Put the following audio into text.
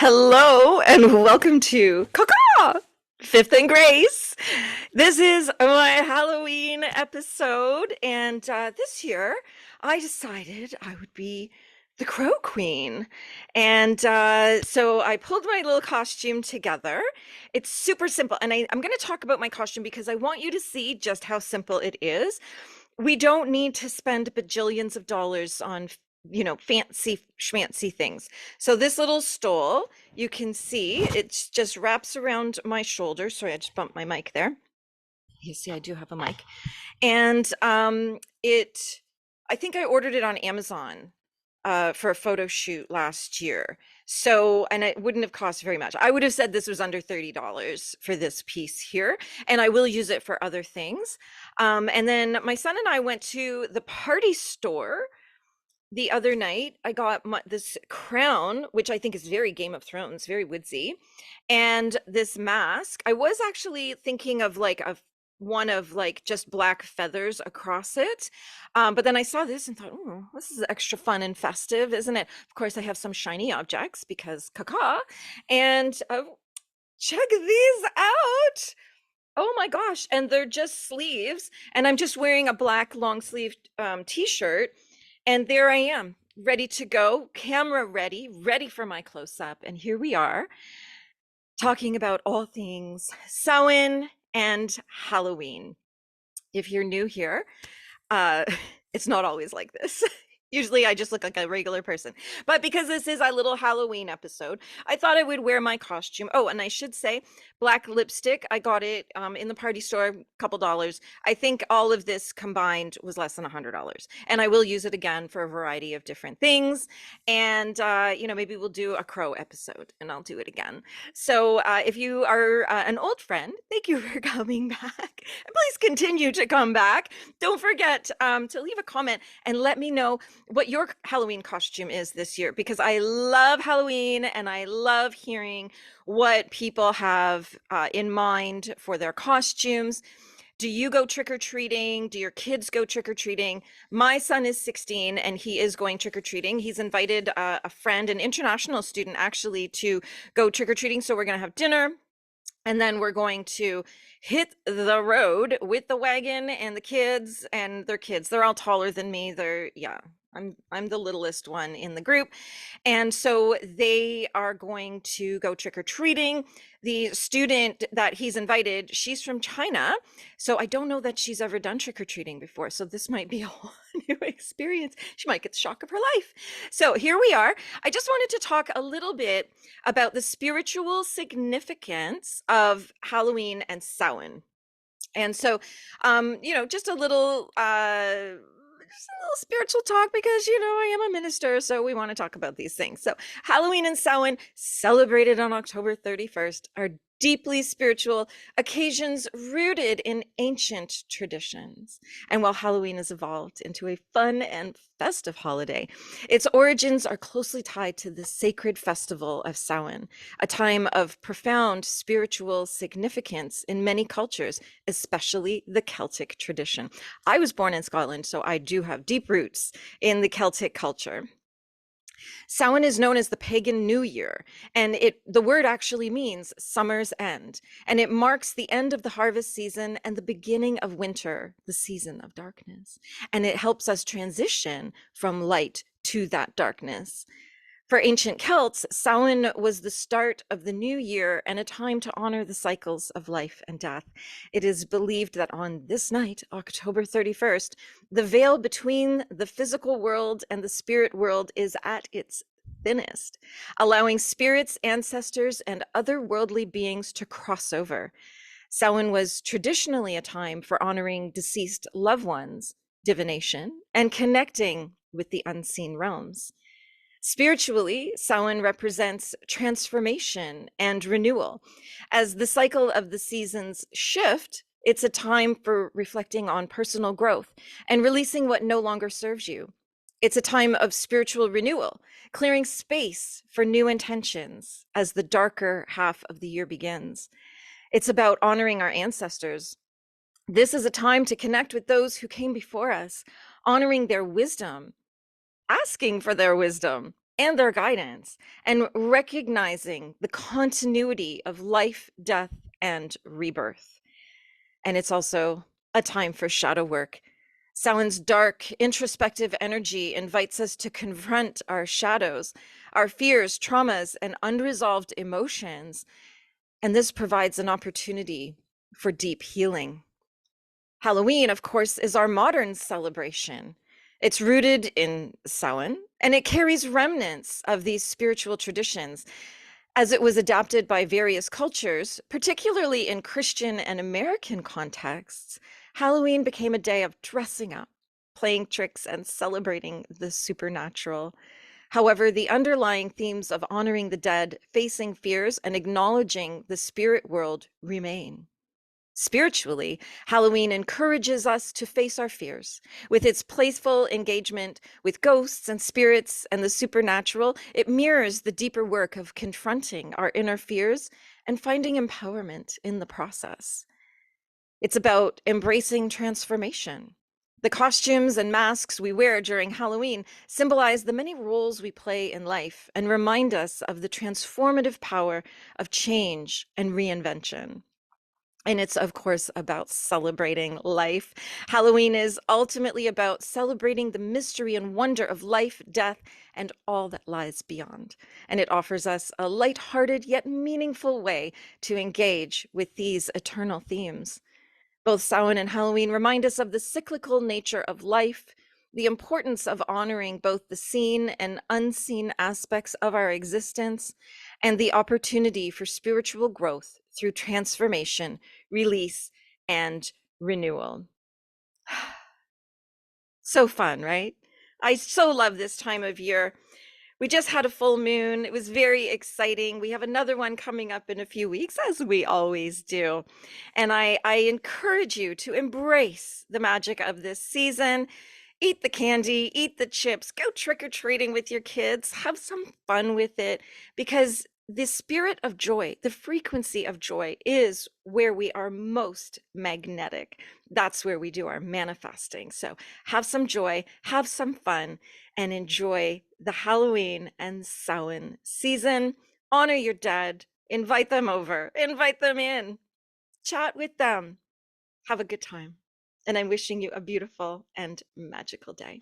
Hello and welcome to Kaka Fifth and Grace. This is my Halloween episode, and this year I decided I would be the Crow Queen. And so I pulled my little costume together. It's super simple, and I'm going to talk about my costume because I want you to see just how simple it is. We don't need to spend bajillions of dollars on fancy schmancy things. So this little stole, you can see it just wraps around my shoulder. Sorry, I just bumped my mic there. You see I do have a mic. And I think I ordered it on Amazon for a photo shoot last year. So, and it wouldn't have cost very much. I would have said this was under $30 for this piece here, and I will use it for other things. And then my son and I went to the party store the other night. I got this crown, which I think is very Game of Thrones, very woodsy, and this mask. I was actually thinking of like one of like just black feathers across it. But then I saw this and thought, oh, this is extra fun and festive, isn't it? Of course, I have some shiny objects because caca. And check these out. Oh my gosh. And they're just sleeves. And I'm just wearing a black long sleeved t-shirt. And there I am, ready to go, camera ready, ready for my close-up. And here we are, talking about all things Samhain and Halloween. If you're new here, it's not always like this. Usually I just look like a regular person. But because this is a little Halloween episode, I thought I would wear my costume. Oh, and I should say, black lipstick. I got it in the party store, a couple dollars. I think all of this combined was less than $100. And I will use it again for a variety of different things. And, maybe we'll do a crow episode and I'll do it again. So if you are an old friend, thank you for coming back. And please continue to come back. Don't forget to leave a comment and let me know what your Halloween costume is this year, because I love Halloween and I love hearing what people have in mind for their costumes. Do you go trick-or-treating? Do your kids go trick-or-treating? My son is 16 and he is going trick-or-treating. He's invited a friend, an international student actually, to go trick-or-treating. So we're going to have dinner. And then we're going to hit the road with the wagon and the kids and their kids. They're all taller than me. I'm the littlest one in the group. And so they are going to go trick-or-treating. The student that he's invited, she's from China. So I don't know that she's ever done trick-or-treating before. So this might be a whole new experience. She might get the shock of her life. So here we are. I just wanted to talk a little bit about the spiritual significance of Halloween and Samhain. And so, just a little spiritual talk because, I am a minister, so we want to talk about these things. So Halloween and Samhain, celebrated on October 31st, are deeply spiritual occasions rooted in ancient traditions. And while Halloween has evolved into a fun and festive holiday, its origins are closely tied to the sacred festival of Samhain, a time of profound spiritual significance in many cultures, especially the Celtic tradition. I was born in Scotland, so I do have deep roots in the Celtic culture. Samhain is known as the pagan New Year, and the word actually means summer's end, and it marks the end of the harvest season and the beginning of winter, the season of darkness. And it helps us transition from light to that darkness. For ancient Celts, Samhain was the start of the new year and a time to honor the cycles of life and death. It is believed that on this night, October 31st, the veil between the physical world and the spirit world is at its thinnest, allowing spirits, ancestors, and other worldly beings to cross over. Samhain was traditionally a time for honoring deceased loved ones, divination, and connecting with the unseen realms. Spiritually, Samhain represents transformation and renewal. As the cycle of the seasons shift, it's a time for reflecting on personal growth and releasing what no longer serves you. It's a time of spiritual renewal, clearing space for new intentions as the darker half of the year begins. It's about honoring our ancestors. This is a time to connect with those who came before us, honoring their wisdom, asking for their wisdom, and their guidance, and recognizing the continuity of life, death, and rebirth. And it's also a time for shadow work. Samhain's dark, introspective energy invites us to confront our shadows, our fears, traumas, and unresolved emotions. And this provides an opportunity for deep healing. Halloween, of course, is our modern celebration. It's rooted in Samhain, and it carries remnants of these spiritual traditions. As it was adapted by various cultures, particularly in Christian and American contexts, Halloween became a day of dressing up, playing tricks, and celebrating the supernatural. However, the underlying themes of honoring the dead, facing fears, and acknowledging the spirit world remain. Spiritually, Halloween encourages us to face our fears. With its playful engagement with ghosts and spirits and the supernatural, it mirrors the deeper work of confronting our inner fears and finding empowerment in the process. It's about embracing transformation. The costumes and masks we wear during Halloween symbolize the many roles we play in life and remind us of the transformative power of change and reinvention. And it's, of course, about celebrating life. Halloween is ultimately about celebrating the mystery and wonder of life, death, and all that lies beyond. And it offers us a lighthearted yet meaningful way to engage with these eternal themes. Both Samhain and Halloween remind us of the cyclical nature of life, the importance of honoring both the seen and unseen aspects of our existence, and the opportunity for spiritual growth through transformation, release, and renewal. So fun, right? I so love this time of year. We just had a full moon. It was very exciting. We have another one coming up in a few weeks, as we always do. And I encourage you to embrace the magic of this season. Eat the candy, eat the chips, go trick-or-treating with your kids, have some fun with it, because the spirit of joy, the frequency of joy is where we are most magnetic. That's where we do our manifesting. So have some joy, have some fun, and enjoy the Halloween and Samhain season. Honor your dead, invite them over, invite them in, chat with them, have a good time. And I'm wishing you a beautiful and magical day.